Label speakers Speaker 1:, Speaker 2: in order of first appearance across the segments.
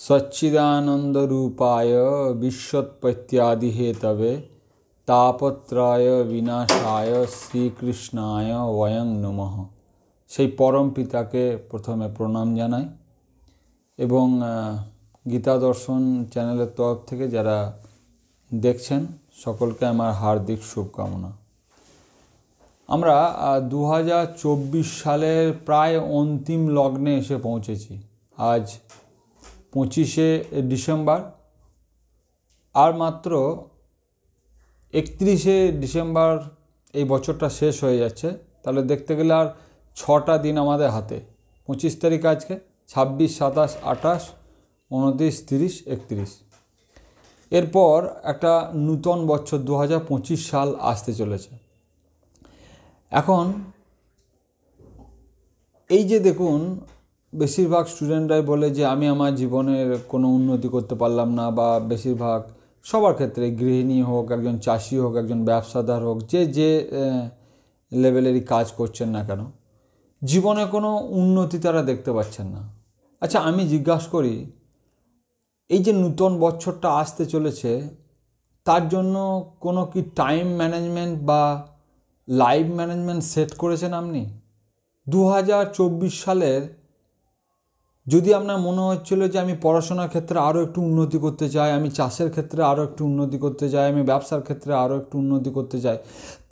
Speaker 1: सच्चिदानंदरूपाय विश्वोत्पत्त्यादिहेतवे तापत्रय विनाशाय श्रीकृष्णाय वयं नमः। সেই পরম পিতাকে প্রথমে প্রণাম জানাই এবং গীতা দর্শন চ্যানেলের তরফ থেকে যারা দেখছেন সকলকে আমার হার্দিক শুভকামনা। আমরা 2024 সালের প্রায় অন্তিম লগ্নে এসে পৌঁছেছি। আজ 25শে ডিসেম্বর, আর মাত্র 31শে ডিসেম্বর এই বছরটা শেষ হয়ে যাচ্ছে। তাহলে দেখতে গেলে আর 6টা দিন আমাদের হাতে। 25 তারিখ আজকে, 26, 27, 28, 29, 30, 31। এরপর একটা নূতন বছর 2025 সাল আসতে চলেছে। এখন এই যে দেখুন, বেশিরভাগ স্টুডেন্টরাই বলে যে আমি আমার জীবনের কোনো উন্নতি করতে পারলাম না, বা বেশিরভাগ সবার ক্ষেত্রে, গৃহিণী হোক, একজন চাষি হোক, একজন ব্যবসাদার হোক, যে লেভেলেরই কাজ করছেন না কেন, জীবনে কোনো উন্নতি তারা দেখতে পাচ্ছেন না। আচ্ছা, আমি জিজ্ঞাসা করি, এই যে নূতন বছরটা আসতে চলেছে, তার জন্য কোনো কি টাইম ম্যানেজমেন্ট বা লাইফ ম্যানেজমেন্ট সেট করেছেন আপনি? 2024 সালের যদি আপনার মনে হচ্ছিল যে আমি পড়াশোনার ক্ষেত্রে আরও একটু উন্নতি করতে চাই, আমি চাষের ক্ষেত্রে আরও একটু উন্নতি করতে চাই, আমি ব্যবসার ক্ষেত্রে আরও একটু উন্নতি করতে চাই,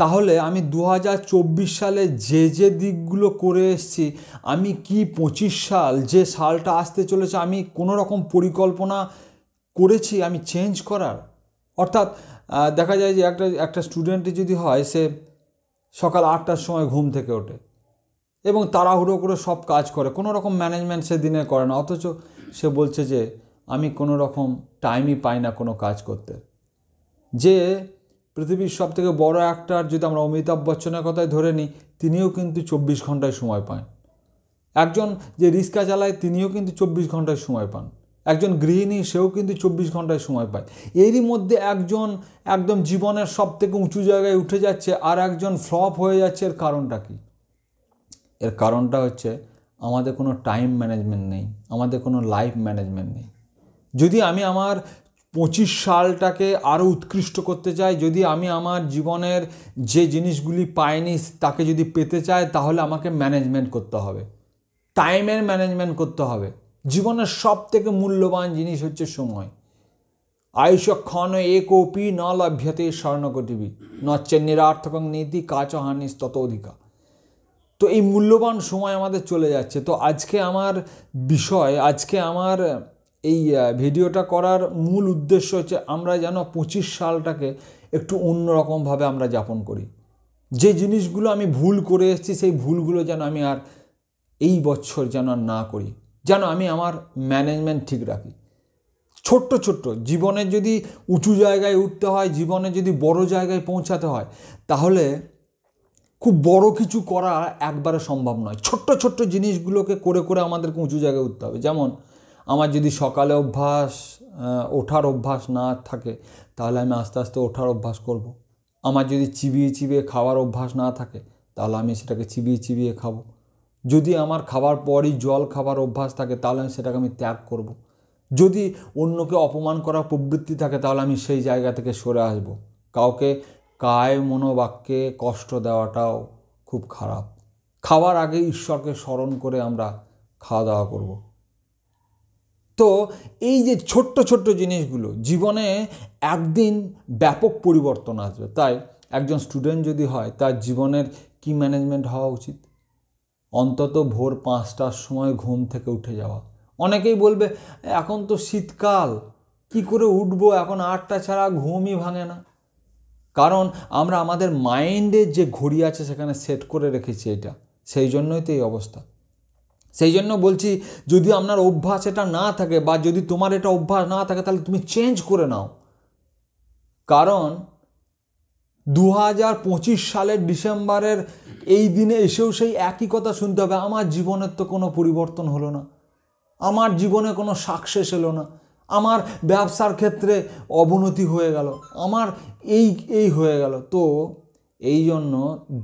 Speaker 1: তাহলে আমি 2024 সালে যে দিকগুলো করে এসেছি, আমি কি 25 সাল যে সালটা আসতে চলেছে, আমি কোনো রকম পরিকল্পনা করেছি আমি চেঞ্জ করার? অর্থাৎ দেখা যায় যে একটা স্টুডেন্টের যদি হয়, সে সকাল 8টার সময় ঘুম থেকে ওঠে এবং তাড়াহুড়ো করে সব কাজ করে, কোনো রকম ম্যানেজমেন্ট সে দিনে করে না, অথচ সে বলছে যে আমি কোনো রকম টাইমই পাই না কোনো কাজ করতে। যে পৃথিবীর সব থেকে বড় অ্যাক্টর, যদি আমরা অমিতাভ বচ্চনের কথাই ধরে নিই, তিনিও কিন্তু 24 ঘন্টায় সময় পান। একজন যে রিক্সা চালায়, তিনিও কিন্তু 24 ঘন্টায় সময় পান। একজন গৃহিণী, সেও কিন্তু 24 ঘন্টায় সময় পায়। এরই মধ্যে একজন একদম জীবনের সব থেকে উঁচু জায়গায় উঠে যাচ্ছে, আর একজন ফ্লপ হয়ে যাচ্ছে। এর কারণটা কি? এর কারণটা হচ্ছে আমাদের কোনো টাইম ম্যানেজমেন্ট নেই, আমাদের কোনো লাইফ ম্যানেজমেন্ট নেই। যদি আমি আমার 25 সালটাকে আরও উৎকৃষ্ট করতে চাই, যদি আমি আমার জীবনের যে জিনিসগুলি পাইনি তাকে যদি পেতে চাই, তাহলে আমাকে ম্যানেজমেন্ট করতে হবে, টাইমের ম্যানেজমেন্ট করতে হবে। জীবনের সব থেকে মূল্যবান জিনিস হচ্ছে সময়। আয়ুষ্যক্ষণ একোপি ন লভ্যতে স্বর্ণকটিবি নচ্ছে নিরার্থকং নীতি কাচ হানিস তত অধিকা। তো এই মূল্যবান সময় আমাদের চলে যাচ্ছে। তো আজকে আমার এই ভিডিওটা করার মূল উদ্দেশ্য হচ্ছে আমরা যেন 25 সালটাকে একটু অন্যরকমভাবে আমরা যাপন করি। যে জিনিসগুলো আমি ভুল করে এসেছি, সেই ভুলগুলো যেন আমি আর এই বছর যেন না করি, যেন আমি আমার ম্যানেজমেন্ট ঠিক রাখি। ছোট্ট ছোট্ট জীবনের যদি উঁচু জায়গায় উঠতে হয়, জীবনে যদি বড় জায়গায় পৌঁছাতে হয়, তাহলে খুব বড় কিছু করা একবারে সম্ভব নয়। ছোট্ট ছোট্ট জিনিসগুলোকে করে করে আমাদেরকে উঁচু জায়গায় উঠতে হবে। যেমন আমার যদি সকালে ওঠার অভ্যাস না থাকে, তাহলে আমি আস্তে আস্তে ওঠার অভ্যাস করব। আমার যদি চিবিয়ে চিবিয়ে খাওয়ার অভ্যাস না থাকে, তাহলে আমি সেটাকে চিবিয়ে চিবিয়ে খাবো। যদি আমার খাবার পরই জল খাবার অভ্যাস থাকে, তাহলে সেটাকে আমি ত্যাগ করব। যদি অন্যকে অপমান করার প্রবৃত্তি থাকে, তাহলে আমি সেই জায়গা থেকে সরে আসব। কাউকে কায় মনোবাক্যে কষ্ট দেওয়াটাও খুব খারাপ। খাওয়ার আগে ঈশ্বরকে স্মরণ করে আমরা খাওয়া দাওয়া করব। তো এই যে ছোট্ট ছোট্ট জিনিসগুলো জীবনে একদিন ব্যাপক পরিবর্তন আসবে। তাই একজন স্টুডেন্ট যদি হয়, তার জীবনের কি ম্যানেজমেন্ট হওয়া উচিত? অন্তত ভোর 5টার সময় ঘুম থেকে উঠে যাওয়া। অনেকেই বলবে এখন তো শীতকাল, কি করে উঠবো, এখন 8টা ছাড়া ঘুমই ভাঙে না। কারণ আমরা আমাদের মাইন্ডের যে ঘড়ি আছে সেখানে সেট করে রেখেছি এটা, সেই জন্যই তো এই অবস্থা। সেই জন্য বলছি, যদি আপনার অভ্যাস এটা না থাকে, বা যদি তোমার এটা অভ্যাস না থাকে, তাহলে তুমি চেঞ্জ করে নাও। কারণ 2025 সালের ডিসেম্বরের এই দিনে এসেও সেই একই কথা শুনতে হবে, আমার জীবনের তো কোনো পরিবর্তন হলো না, আমার জীবনে কোনো সাকসেস এলো না, আমার ব্যবসার ক্ষেত্রে অবনতি হয়ে গেল, আমার এই হয়ে গেল। তো এই জন্য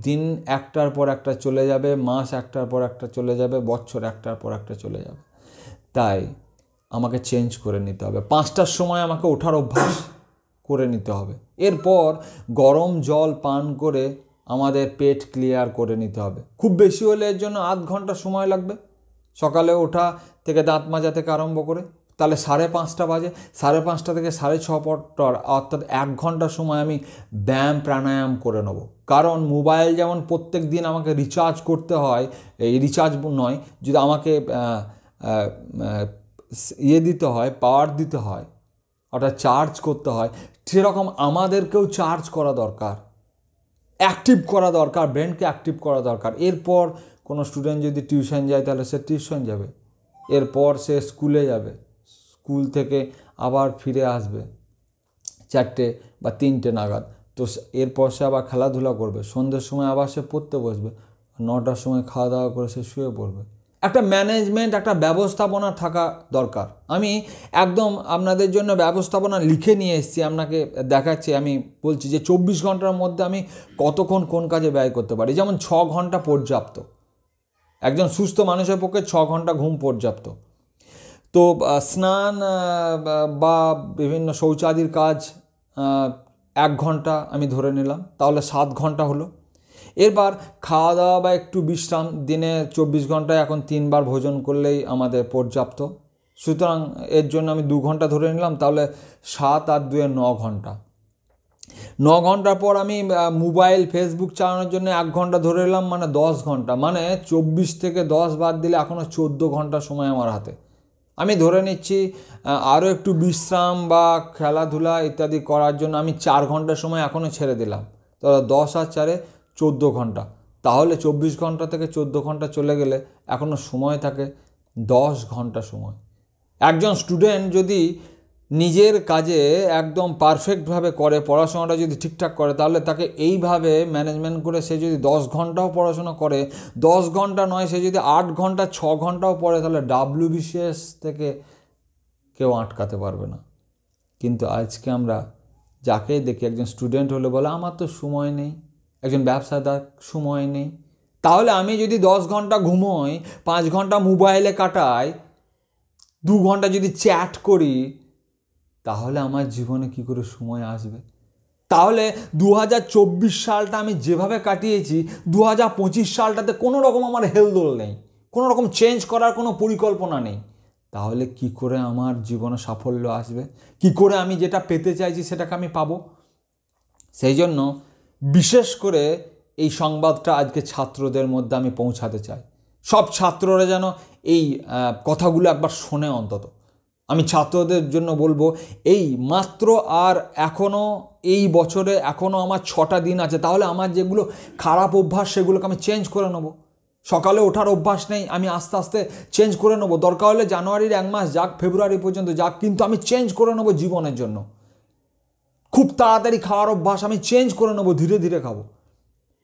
Speaker 1: দিন একটার পর একটা চলে যাবে, মাস একটার পর একটা চলে যাবে, বছর একটার পর একটা চলে যাবে। তাই আমাকে চেঞ্জ করে নিতে হবে। 5টার সময় আমাকে ওঠার অভ্যাস করে নিতে হবে। এরপর গরম জল পান করে আমাদের পেট ক্লিয়ার করে নিতে হবে। খুব বেশি হলে এর জন্য আধ ঘন্টা সময় লাগবে, সকালে ওঠা থেকে দাঁত মাজা থেকে আরম্ভ করে। তাহলে 5:30 বাজে, 5:30 থেকে 6:30 অর্থাৎ 1 ঘন্টা সময় আমি ব্যায়াম প্রাণায়াম করে নেব। কারণ মোবাইল যেমন প্রত্যেক দিন আমাকে রিচার্জ করতে হয়, এই রিচার্জ নয়, যদি আমাকে দিতে হয়, পাওয়ার দিতে হয়, অর্থাৎ চার্জ করতে হয়, সেরকম আমাদেরকেও চার্জ করা দরকার, অ্যাক্টিভ করা দরকার, ব্রেনকে অ্যাক্টিভ করা দরকার। এরপর কোনো স্টুডেন্ট যদি টিউশন যায় তাহলে সে টিউশন যাবে, এরপর সে স্কুলে যাবে, স্কুল থেকে আবার ফিরে আসবে 4টে বা 3টে নাগাদ। তো এরপর সে আবার খেলাধুলা করবে, সন্ধ্যের সময় আবার সে পড়তে বসবে, 9টার সময় খাওয়া দাওয়া করে সে শুয়ে পড়বে। একটা ম্যানেজমেন্ট, একটা ব্যবস্থাপনা থাকা দরকার। আমি একদম আপনাদের জন্য ব্যবস্থাপনা লিখে নিয়ে এসেছি, আপনাকে দেখাচ্ছি। আমি বলছি যে 24 ঘন্টার মধ্যে আমি কতক্ষণ কোন কাজে ব্যয় করতে পারি। যেমন 6 ঘন্টা পর্যাপ্ত, একজন সুস্থ মানুষের পক্ষে 6 ঘন্টা ঘুম পর্যাপ্ত। তো স্নান বা বিভিন্ন শৌচাদির কাজ 1 ঘন্টা আমি ধরে নিলাম, তাহলে 7 ঘন্টা হলো। এরপর খাওয়া দাওয়া বা একটু বিশ্রাম, দিনে 24 ঘন্টায় এখন 3 বার ভোজন করলেই আমাদের পর্যাপ্ত। সুতরাং এর জন্য আমি 2 ঘন্টা ধরে নিলাম, তাহলে 7 আর 2 9 ঘন্টা। 9 ঘন্টার পর আমি মোবাইল ফেসবুক চালানোর জন্য 1 ঘন্টা ধরে নিলাম, মানে 10 ঘন্টা। মানে 24 থেকে 10 বাদ দিলে এখনও 14 ঘন্টা সময় আমার হাতে। আমি ধরে নিচ্ছি আরও একটু বিশ্রাম বা খেলাধুলা ইত্যাদি করার জন্য আমি 4 ঘন্টার সময় এখনও ছেড়ে দিলাম, তাহলে 10 আর 4 14 ঘন্টা। তাহলে 24 ঘন্টা থেকে 14 ঘন্টা চলে গেলে এখনও সময় থাকে 10 ঘন্টা সময়। একজন স্টুডেন্ট যদি নিজের কাজে একদম পারফেক্টভাবে করে, পড়াশোনাটা যদি ঠিকঠাক করে, তাহলে তাকে এইভাবে ম্যানেজমেন্ট করে সে যদি 10 ঘন্টাও পড়াশোনা করে, 10 ঘন্টা নয়, সে যদি 8 ঘন্টা 6 ঘন্টাও পড়ে, তাহলে WBCS থেকে কেউ আটকাতে পারবে না। কিন্তু আজকে আমরা যাকে দেখি, একজন স্টুডেন্ট হলে বলে আমার তো সময় নেই, একজন ব্যবসাদার সময় নেই। তাহলে আমি যদি 10 ঘন্টা ঘুমোই, 5 ঘন্টা মোবাইলে কাটাই, 2 ঘন্টা যদি চ্যাট করি, তাহলে আমার জীবনে কি করে সময় আসবে? তাহলে 2024 সালটা আমি যেভাবে কাটিয়েছি, 2025 সালটাতে কোনো রকম আমার হেলদোল নেই, কোনো রকম চেঞ্জ করার কোনো পরিকল্পনা নেই। তাহলে কি করে আমার জীবনে সাফল্য আসবে? কি করে আমি যেটা পেতে চাইছি সেটাকে আমি পাবো? সেই জন্য বিশেষ করে এই সংবাদটা আজকে ছাত্রদের মধ্যে আমি পৌঁছাতে চাই। সব ছাত্ররা যেন এই কথাগুলো একবার শোনে অন্তত। আমি ছাত্রদের জন্য বলবো, এই মাত্র আর এখনও এই বছরে এখনও আমার 6টা দিন আছে। তাহলে আমার যেগুলো খারাপ অভ্যাস সেগুলোকে আমি চেঞ্জ করে নেবো। সকালে ওঠার অভ্যাস নেই, আমি আস্তে আস্তে চেঞ্জ করে নেবো। দরকার হলে জানুয়ারির 1 মাস যাক, ফেব্রুয়ারি পর্যন্ত যাক, কিন্তু আমি চেঞ্জ করে নেবো জীবনের জন্য। খুব তাড়াতাড়ি খাওয়ার অভ্যাস আমি চেঞ্জ করে নেবো, ধীরে ধীরে খাবো।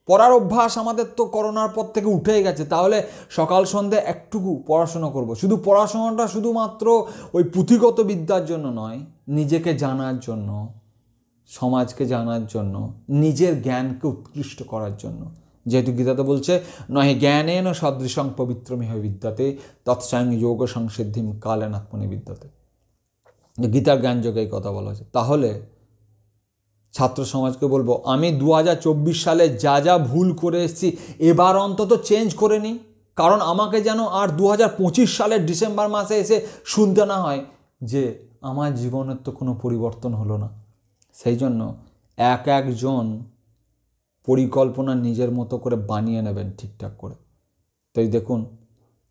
Speaker 1: পড়ার অভ্যাস আমাদের তো করোনার পর থেকে উঠেই গেছে, তাহলে সকাল সন্ধ্যে একটুকু পড়াশোনা করব। শুধু পড়াশোনাটা শুধুমাত্র ওই পুঁথিগত বিদ্যার জন্য নয়, নিজেকে জানার জন্য, সমাজকে জানার জন্য, নিজের জ্ঞানকে উৎকৃষ্ট করার জন্য। যেহেতু গীতাতে বলছে, নহে জ্ঞানেন সদৃশং পবিত্রমিহ বিদ্যাতে তৎস্বয়ং যোগ সংসিদ্ধিম কালেন আত্মনি বিদ্যাতে। গীতার জ্ঞান যোগে এই কথা বলা হয়েছে। তাহলে ছাত্র সমাজকে বলবো, আমি 2024 সালে যা যা ভুল করে এসেছি এবার অন্তত চেঞ্জ করে নিই। কারণ আমাকে যেন আর 2025 সালের ডিসেম্বর মাসে এসে শুনতে না হয় যে আমার জীবনের তো কোনো পরিবর্তন হলো না। সেই জন্য একজন পরিকল্পনা নিজের মতো করে বানিয়ে নেবেন ঠিকঠাক করে। তো এই দেখুন,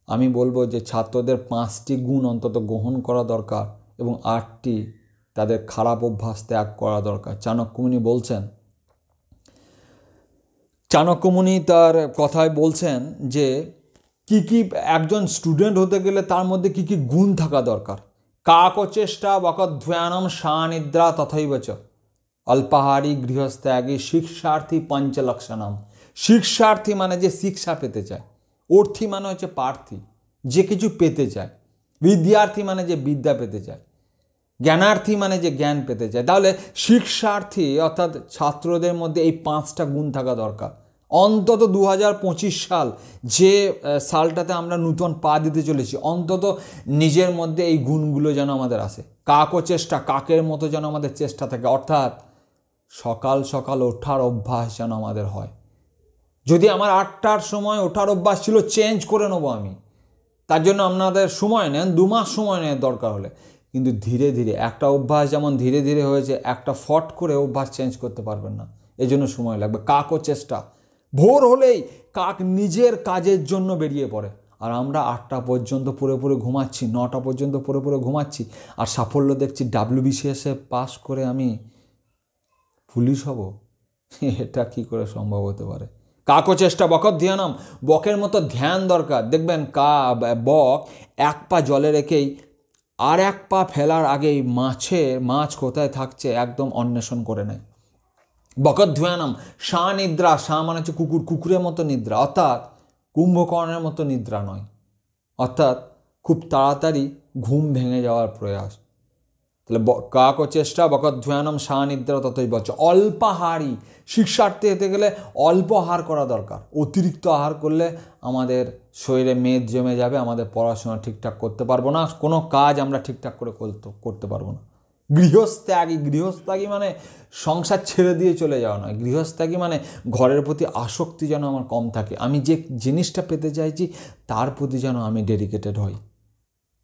Speaker 1: আমি বলবো যে ছাত্রদের 5টি গুণ অন্তত গ্রহণ করা দরকার এবং 8টি তাদের খারাপ অভ্যাস ত্যাগ করা দরকার। চাণক্যমুনি বলছেন, চাণক্যমুনি তার কথায় বলছেন যে কি কি একজন স্টুডেন্ট হতে গেলে তার মধ্যে কি কি গুণ থাকা দরকার। কাকচেষ্টা বকধ্যানম শানিদ্রা তথৈবচ অল্পাহারী গৃহত্যাগী শিক্ষার্থী পঞ্চলক্ষণম। শিক্ষার্থী মানে যে শিক্ষা পেতে চায়, অর্থী মানে হচ্ছে প্রার্থী, যে কিছু পেতে চায়, বিদ্যার্থী মানে যে বিদ্যা পেতে চায়, জ্ঞানার্থী মানে যে জ্ঞান পেতে চায়। তাহলে শিক্ষার্থী অর্থাৎ ছাত্রদের মধ্যে এই 5টা গুণ থাকা দরকার। অন্তত 2025 সাল, যে সালটাতে আমরা নূতন পা দিতে চলেছি, অন্তত নিজের মধ্যে এই গুণগুলো যেন আমাদের আসে। কাকও চেষ্টা, কাকের মতো যেন আমাদের চেষ্টা থাকে, অর্থাৎ সকাল সকাল ওঠার অভ্যাস যেন আমাদের হয়। যদি আমার 8টার সময় ওঠার অভ্যাস ছিল, চেঞ্জ করে নেবো আমি। তার জন্য আপনাদের সময় নেন, 2 মাস সময় নেন দরকার হলে, কিন্তু ধীরে ধীরে। একটা অভ্যাস যেমন ধীরে ধীরে হয়েছে, একটা ফট করে অভ্যাস চেঞ্জ করতে পারবেন না, এজন্য সময় লাগবে। কাকও চেষ্টা, ভোর হলেই কাক নিজের কাজের জন্য বেরিয়ে পড়ে, আর আমরা 8টা পর্যন্ত পড়ে পড়ে ঘুমাচ্ছি, 9টা পর্যন্ত পড়ে পড়ে ঘুমাচ্ছি, আর সাফল্য দেখছি WBCS পাস করে আমি পুলিশ হব। এটা কি করে সম্ভব হতে পারে? কাকও চেষ্টা বকত ধ্যানম, বকের মতো ধ্যান দরকার। দেখবেন বক এক পা জলে রেখেই আর এক পা ফেলার আগেই মাছ কোথায় থাকছে একদম অন্বেষণ করে নেয়। বকত ধ্যানম, শাঁ নিদ্রা, শাঁ মানে হচ্ছে কুকুর, কুকুরের মতো নিদ্রা, অর্থাৎ কুম্ভকর্ণের মতো নিদ্রা নয়, অর্থাৎ খুব তাড়াতাড়ি ঘুম ভেঙে যাওয়ার প্রয়াস। তাহলে কাকও চেষ্টা বকত ধ্যানম শাঁ নিদ্রা ততই বচ্চ। অল্পাহারী, শিক্ষার্থী হতে গেলে অল্প আহার করা দরকার। অতিরিক্ত আহার করলে আমাদের শরীরে মেদ জমে যাবে, আমাদের পড়াশোনা ঠিকঠাক করতে পারবো না, কোনো কাজ আমরা ঠিকঠাক করে করতে পারবো না। গৃহত্যাগী, গৃহত্যাগী মানে সংসার ছেড়ে দিয়ে চলে যাওয়া নয়। গৃহত্যাগী মানে ঘরের প্রতি আসক্তি যেন আমার কম থাকে, আমি যে জিনিসটা পেতে চাইছি তার প্রতি যেন আমি ডেডিকেটেড হই।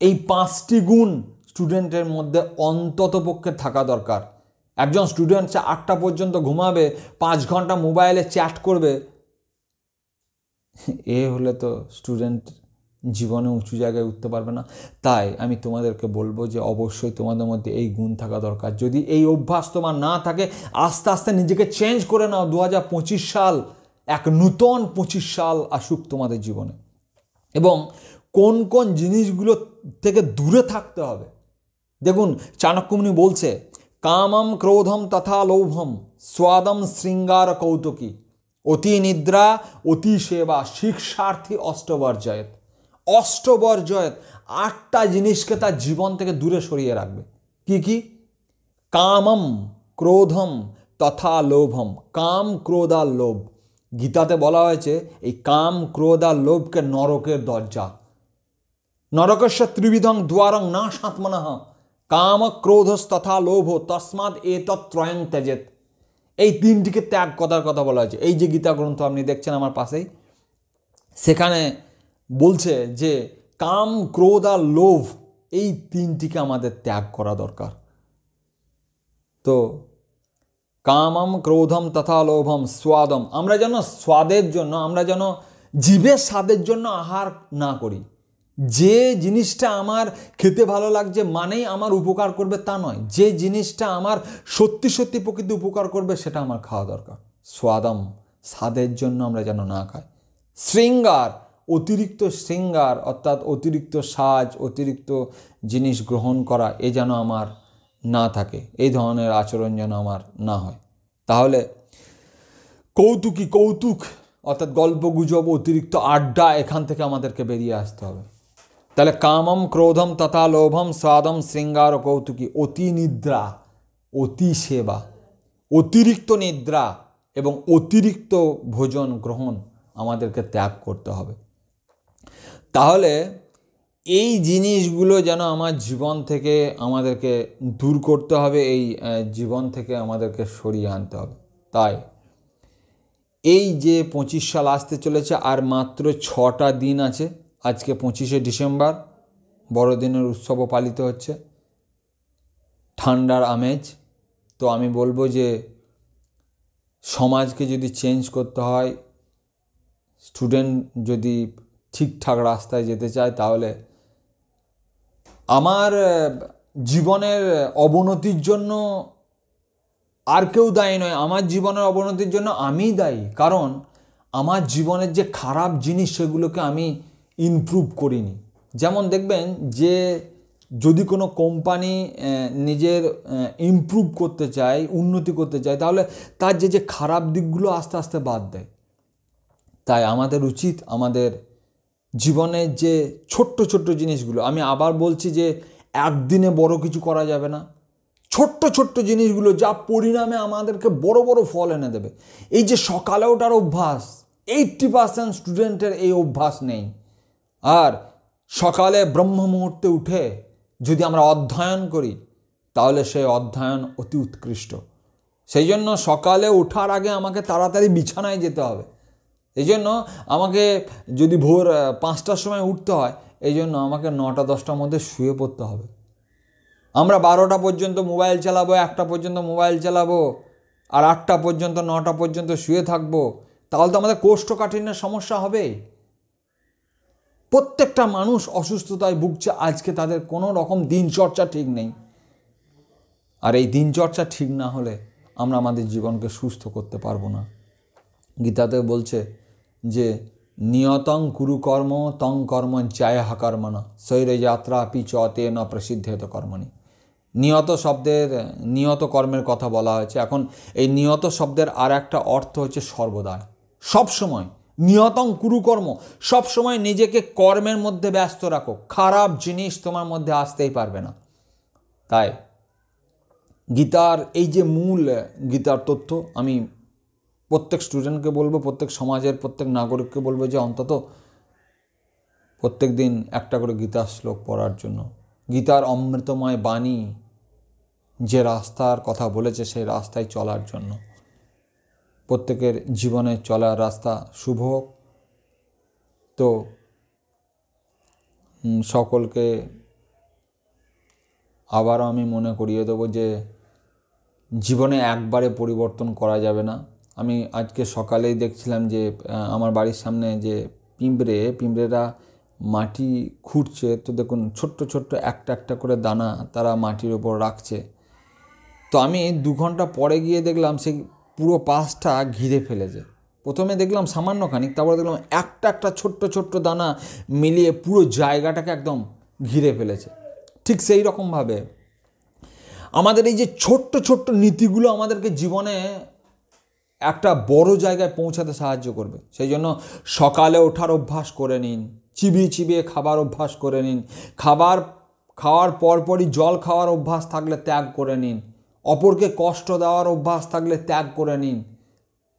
Speaker 1: এই 5টি গুণ স্টুডেন্টের মধ্যে অন্তত পক্ষে থাকা দরকার। একজন স্টুডেন্ট 8টা পর্যন্ত ঘুমাবে, 5 ঘন্টা মোবাইলে চ্যাট করবে, হলে তো স্টুডেন্ট জীবনে উঁচু জায়গায় উঠতে পারবে না। তাই আমি তোমাদেরকে বলবো যে অবশ্যই তোমাদের মধ্যে এই গুণ থাকা দরকার। যদি এই অভ্যাস তোমার না থাকে, আস্তে আস্তে নিজেকে চেঞ্জ করে নাও। 2025 সাল এক নূতন 25 সাল আসুক তোমাদের জীবনে, এবং কোন কোন জিনিসগুলো থেকে দূরে থাকতে হবে। দেখুন, চাণক্যমুনি বলছে, কামম ক্রোধম তথা লোভম স্বাদম শৃঙ্গার কৌতুকী অতি নিদ্রা অতি সেবা শিক্ষার্থী অষ্টবর্জয়েত। 8টা জিনিসকে তার জীবন থেকে দূরে সরিয়ে রাখবে। কি কি? কামম ক্রোধম তথা লোভম। কাম, ক্রোধ আর লোভ, গীতাতে বলা হয়েছে এই কাম, ক্রোধ আর লোভকে নরকের দরজা। নরকস্য ত্রিবিধং দ্বারং না সাত্মনঃ কাম ক্রোধস্তথা লোভ তস্মাৎ এতত্রয়ং ত্যজেত। এই 3টিকে ত্যাগ করার কথা বলা হয়েছে। এই যে গীতা গ্রন্থ আপনি দেখছেন আমার পাশেই, সেখানে বলছে যে কাম, ক্রোধ আর লোভ, এই 3টিকে আমাদের ত্যাগ করা দরকার। তো কামম ক্রোধম তথা লোভম স্বাদম, আমরা যেন স্বাদের জন্য, আমরা যেন জীবের স্বাদের জন্য আহার না করি। যে জিনিসটা আমার খেতে ভালো লাগছে মানেই আমার উপকার করবে তা নয়। যে জিনিসটা আমার সত্যি সত্যি প্রকৃতি উপকার করবে সেটা আমার খাওয়া দরকার। স্বাদম, স্বাদের জন্য আমরা যেন না খাই। শৃঙ্গার, অতিরিক্ত শৃঙ্গার অর্থাৎ অতিরিক্ত সাজ, অতিরিক্ত জিনিস গ্রহণ করা, এ যেন আমার না থাকে, এই ধরনের আচরণ যেন আমার না হয়। তাহলে কৌতুক অর্থাৎ গল্প গুজব, অতিরিক্ত আড্ডা, এখান থেকে আমাদেরকে বেরিয়ে আসতে হবে। তাহলে কামম ক্রোধম তথা লোভম স্বাদম শৃঙ্গার কৌতুকী অতি নিদ্রা অতি সেবা, অতিরিক্ত নিদ্রা এবং অতিরিক্ত ভোজন গ্রহণ আমাদেরকে ত্যাগ করতে হবে। তাহলে এই জিনিসগুলো যেন আমার জীবন থেকে আমাদেরকে দূর করতে হবে, এই জীবন থেকে আমাদেরকে সরিয়ে আনতে হবে। তাই এই যে 25 সাল আসতে চলেছে, আর মাত্র 6টা দিন আছে। আজকে 25শে ডিসেম্বর, বড়দিনের উৎসবও পালিত হচ্ছে, ঠান্ডার আমেজ। তো আমি বলবো যে সমাজকে যদি চেঞ্জ করতে হয়, স্টুডেন্ট যদি ঠিকঠাক রাস্তায় যেতে চায়, তাহলে আমার জীবনের অবনতির জন্য আর কেউ দায়ী নয়, আমার জীবনের অবনতির জন্য আমিই দায়ী। কারণ আমার জীবনের যে খারাপ জিনিস সেগুলোকে আমি ইমপ্রুভ করিনি। যেমন দেখবেন যে যদি কোনো কোম্পানি নিজের ইমপ্রুভ করতে চায়, উন্নতি করতে চায়, তাহলে তার যে খারাপ দিকগুলো আস্তে আস্তে বাদ দেয়। তাই আমাদের উচিত আমাদের জীবনের যে ছোট্ট ছোট্ট জিনিসগুলো, আমি আবার বলছি যে একদিনে বড় কিছু করা যাবে না, ছোট্ট ছোট্ট জিনিসগুলো যা পরিণামে আমাদেরকে বড় বড় ফল এনে দেবে। এই যে সকালে ওঠার অভ্যাস, 80% স্টুডেন্টের এই অভ্যাস নেই। আর সকালে ব্রহ্ম মুহূর্তে উঠে যদি আমরা অধ্যয়ন করি তাহলে সেই অধ্যয়ন অতি উৎকৃষ্ট। সেই জন্য সকালে ওঠার আগে আমাকে তাড়াতাড়ি বিছানায় যেতে হবে। এই জন্য আমাকে যদি ভোর 5টার সময় উঠতে হয়, এই জন্য আমাকে 9টা-10টার মধ্যে শুয়ে পড়তে হবে। আমরা 12টা পর্যন্ত মোবাইল চালাবো, 1টা পর্যন্ত মোবাইল চালাবো, আর 8টা পর্যন্ত 9টা পর্যন্ত শুয়ে থাকবো, তাহলে তো আমাদের কোষ্ঠকাঠিন্যের সমস্যা হবে। প্রত্যেকটা মানুষ অসুস্থতায় ভুগছে আজকে, তাদের কোনো রকম দিনচর্চা ঠিক নেই। আর এই দিনচর্চা ঠিক না হলে আমরা আমাদের জীবনকে সুস্থ করতে পারবো না। গীতাতে বলছে যে নিয়তং কুরু কর্ম তং কর্ম জ্যায়ঃ কর্মণা শৈরে যাত্রা পি চতে ন প্রসিদ্ধেত কর্মণি। নিয়ত শব্দের নিয়ত কর্মের কথা বলা হয়েছে। এখন এই নিয়ত শব্দের আর একটা অর্থ হচ্ছে সর্বদাই, সবসময়। নিয়তং কুরুকর্ম, সবসময় নিজেকে কর্মের মধ্যে ব্যস্ত রাখো, খারাপ জিনিস তোমার মধ্যে আসতেই পারবে না। তাই গীতার এই যে মূল গীতার তথ্য, আমি প্রত্যেক স্টুডেন্টকে বলবো, প্রত্যেক সমাজের প্রত্যেক নাগরিককে বলবো যে অন্তত প্রত্যেক দিন একটা করে গীতার শ্লোক পড়ার জন্য। গীতার অমৃতময় বাণী যে রাস্তার কথা বলেছে সেই রাস্তায় চলার জন্য। প্রত্যেকের জীবনে চলার রাস্তা শুভ হোক। তো সকলকে আবারও আমি মনে করিয়ে দেবো যে জীবনে একবারে পরিবর্তন করা যাবে না। আমি আজকে সকালেই দেখছিলাম যে আমার বাড়ির সামনে যে পিঁপড়েরা মাটি খুঁড়ছে, তো দেখুন ছোট্ট ছোট্ট একটা একটা করে দানা তারা মাটির ওপর রাখছে। তো আমি 2 ঘন্টা পরে গিয়ে দেখলাম সেই পুরো পাশটা ঘিরে ফেলেছে। প্রথমে দেখলাম সামান্য খানিক, তারপরে দেখলাম একটা একটা ছোট্ট ছোট্ট দানা মিলিয়ে পুরো জায়গাটাকে একদম ঘিরে ফেলেছে। ঠিক সেই রকমভাবে আমাদের এই যে ছোট্ট ছোট্ট নীতিগুলো আমাদেরকে জীবনে একটা বড় জায়গায় পৌঁছাতে সাহায্য করবে। সেই জন্য সকালে ওঠার অভ্যাস করে নিন, চিবিয়ে চিবিয়ে খাবার অভ্যাস করে নিন, খাওয়ার পরপরই জল খাওয়ার অভ্যাস থাকলে ত্যাগ করে নিন, অপরকে কষ্ট দেওয়ার অভ্যাস থাকলে ত্যাগ করে নিন,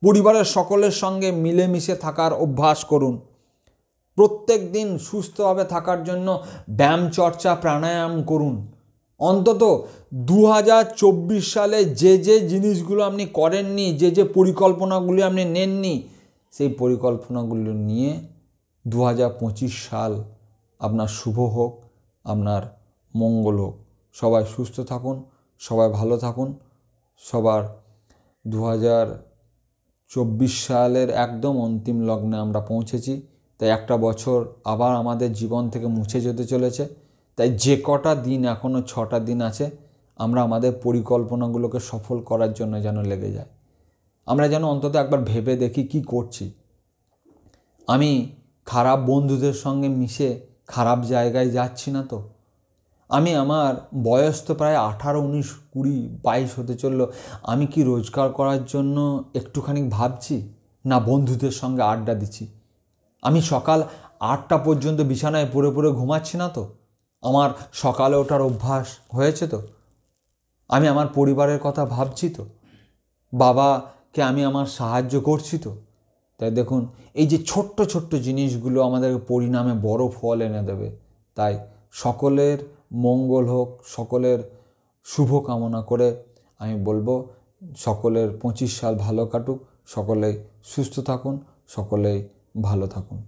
Speaker 1: পরিবারের সকলের সঙ্গে মিলেমিশে থাকার অভ্যাস করুন। প্রত্যেক দিন সুস্থভাবে থাকার জন্য ব্যায়াম চর্চা প্রাণায়াম করুন। অন্তত 2024 সালে যে যে জিনিসগুলো আপনি করেননি, যে যে পরিকল্পনাগুলি আপনি নেননি, সেই পরিকল্পনাগুলো নিয়ে 2025 সাল আপনার শুভ হোক, আপনার মঙ্গল হোক। সবাই সুস্থ থাকুন, সবাই ভালো থাকুন। সবার 2024 সালের একদম অন্তিম লগ্নে আমরা পৌঁছেছি। তাই একটা বছর আবার আমাদের জীবন থেকে মুছে যেতে চলেছে। তাই যে কটা দিন, এখনও 6টা দিন আছে, আমরা আমাদের পরিকল্পনাগুলোকে সফল করার জন্য যেন লেগে যাই। আমরা যেন অন্তত একবার ভেবে দেখি কি করছি। আমি খারাপ বন্ধুদের সঙ্গে মিশে খারাপ জায়গায় যাচ্ছি না তো? আমি আমার বয়স তো প্রায় 18, 19, 20, 22 হতে চললো। আমি কি রোজগার করার জন্য একটুখানি ভাবছি, না বন্ধুদের সঙ্গে আড্ডা দিচ্ছি? আমি সকাল 8টা পর্যন্ত বিছানায় পড়ে পড়ে ঘুমাচ্ছি না তো? আমার সকালে ওঠার অভ্যাস হয়েছে তো? আমি আমার পরিবারের কথা ভাবছি তো? বাবাকে আমি আমার সাহায্য করছি তো? তাই দেখুন, এই যে ছোট্ট ছোট্ট জিনিসগুলো আমাদের পরিণামে বড় ফল এনে দেবে। তাই সকলের মঙ্গল হোক, সকলের শুভ কামনা করে আমি বলবো সকলের 25 সাল ভালো কাটুক, সকলেই সুস্থ থাকুন, সকলেই ভালো থাকুন।